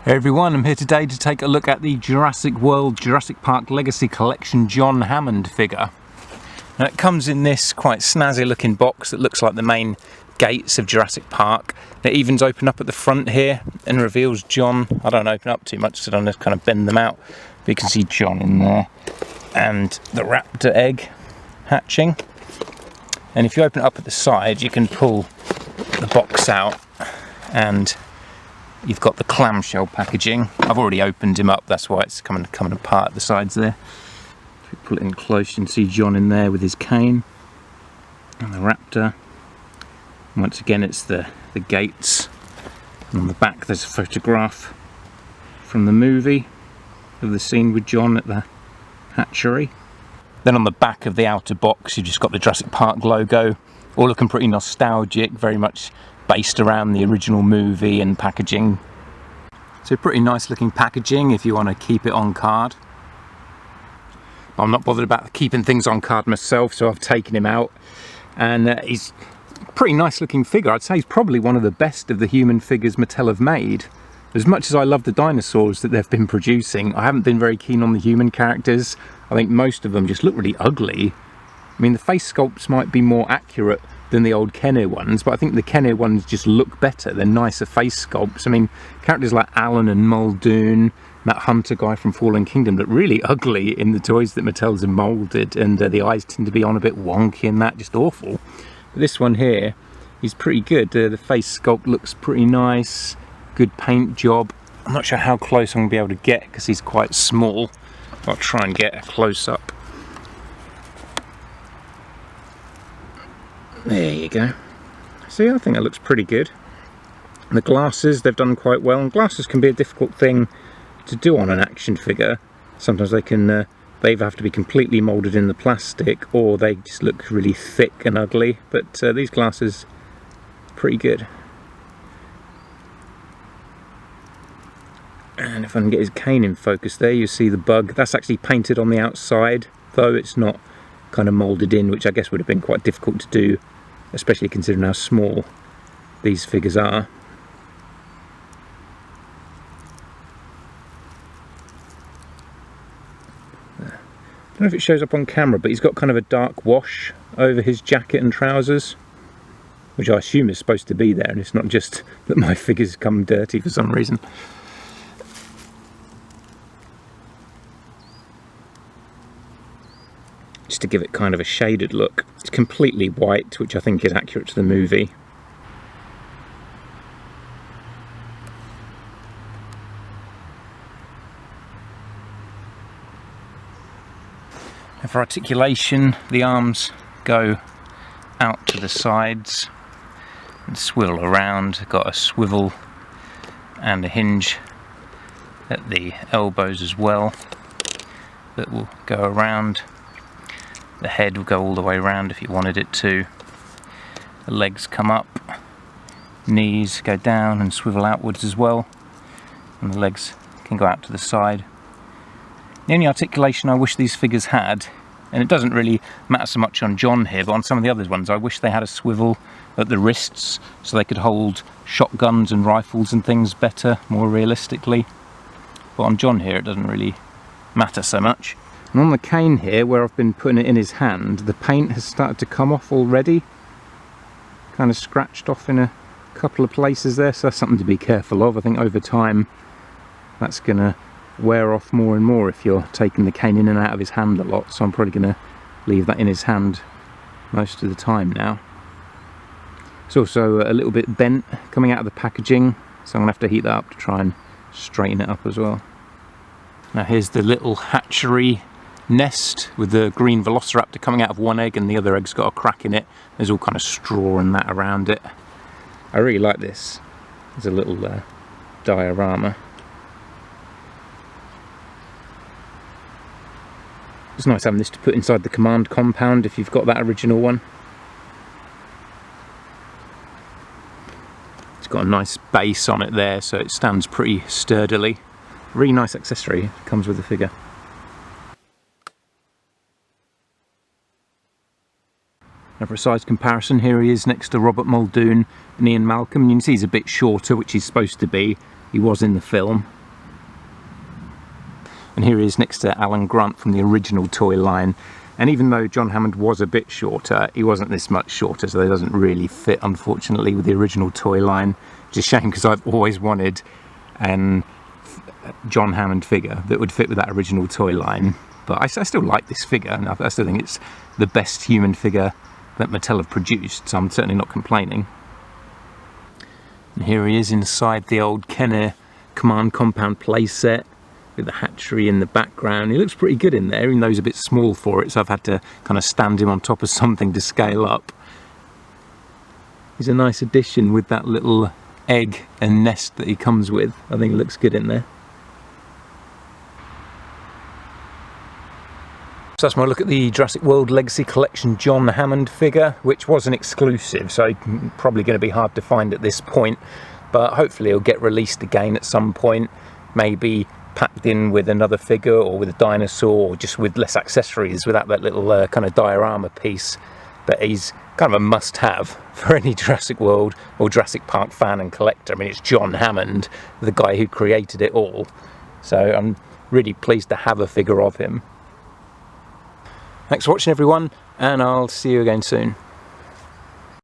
Hey everyone, I'm here today to take a look at the Jurassic World Jurassic Park Legacy Collection John Hammond figure. Now it comes in this quite snazzy looking box that looks like the main gates of Jurassic Park. It evens open up at the front here and reveals John. I don't open up too much so I don't just kind of bend them out, but you can see John in there and the raptor egg hatching. And if you open it up at the side you can pull the box out and you've got the clamshell packaging. I've already opened him up, that's why it's coming apart at the sides there. If you pull it in close, you can see John in there with his cane and the raptor. And once again, it's the gates. And on the back, there's a photograph from the movie of the scene with John at the hatchery. Then on the back of the outer box, you've just got the Jurassic Park logo, all looking pretty nostalgic, very much based around the original movie and packaging. So pretty nice looking packaging if you want to keep it on card. But I'm not bothered about keeping things on card myself, so I've taken him out. And he's a pretty nice looking figure. I'd say he's probably one of the best of the human figures Mattel have made. As much as I love the dinosaurs that they've been producing, I haven't been very keen on the human characters. I think most of them just look really ugly. I mean, the face sculpts might be more accurate than the old Kenner ones, but I think the Kenner ones just look better. They're nicer face sculpts. I mean, characters like Alan and Muldoon, that hunter guy from Fallen Kingdom, look really ugly in the toys that Mattel's have moulded, and the eyes tend to be on a bit wonky and that, just awful. But this one here is pretty good. The face sculpt looks pretty nice, good paint job. I'm not sure how close I'm going to be able to get because he's quite small. I'll try and get a close-up. There you go. See, I think that looks pretty good. And the glasses, they've done quite well. And glasses can be a difficult thing to do on an action figure. Sometimes they can, they either have to be completely moulded in the plastic or they just look really thick and ugly. But these glasses, pretty good. And if I can get his cane in focus there, you see the bug. That's actually painted on the outside, though it's not kind of moulded in, which I guess would have been quite difficult to do, especially considering how small these figures are. I don't know if it shows up on camera, but he's got kind of a dark wash over his jacket and trousers, which I assume is supposed to be there, and it's not just that my figures come dirty for some reason. Just to give it kind of a shaded look. It's completely white, which I think is accurate to the movie. And for articulation, the arms go out to the sides and swivel around. Got a swivel and a hinge at the elbows as well that will go around. The head will go all the way around if you wanted it to. The legs come up, knees go down and swivel outwards as well, and the legs can go out to the side. The only articulation I wish these figures had, and it doesn't really matter so much on John here, but on some of the other ones I wish they had a swivel at the wrists so they could hold shotguns and rifles and things better, more realistically. But on John here it doesn't really matter so much. And on the cane here, where I've been putting it in his hand, the paint has started to come off already. Kind of scratched off in a couple of places there, so that's something to be careful of. I think over time that's going to wear off more and more if you're taking the cane in and out of his hand a lot, so I'm probably going to leave that in his hand most of the time now. It's also a little bit bent coming out of the packaging, so I'm going to have to heat that up to try and straighten it up as well. Now here's the little hatchery nest with the green velociraptor coming out of one egg and the other egg's got a crack in it. There's all kind of straw and that around it. I really like this. There's a little diorama. It's nice having this to put inside the command compound if you've got that original one. It's got a nice base on it there, so it stands pretty sturdily. Really nice accessory, comes with the figure. Now for a size comparison, here he is next to Robert Muldoon and Ian Malcolm. You can see he's a bit shorter, which he's supposed to be. He was in the film. And here he is next to Alan Grant from the original toy line. And even though John Hammond was a bit shorter, he wasn't this much shorter, so he doesn't really fit, unfortunately, with the original toy line. Which is a shame, because I've always wanted an John Hammond figure that would fit with that original toy line. But I still like this figure, and I still think it's the best human figure that Mattel have produced, so I'm certainly not complaining. And here he is inside the old Kenner Command Compound playset, with the hatchery in the background. He looks pretty good in there, even though he's a bit small for it, so I've had to kind of stand him on top of something to scale up. He's a nice addition with that little egg and nest that he comes with. I think it looks good in there. So that's my look at the Jurassic World Legacy Collection John Hammond figure, which was an exclusive, so probably going to be hard to find at this point, but hopefully it'll get released again at some point, maybe packed in with another figure or with a dinosaur, or just with less accessories, without that little kind of diorama piece. But he's kind of a must-have for any Jurassic World or Jurassic Park fan and collector. I mean, it's John Hammond, the guy who created it all, so I'm really pleased to have a figure of him. Thanks for watching, everyone, and I'll see you again soon.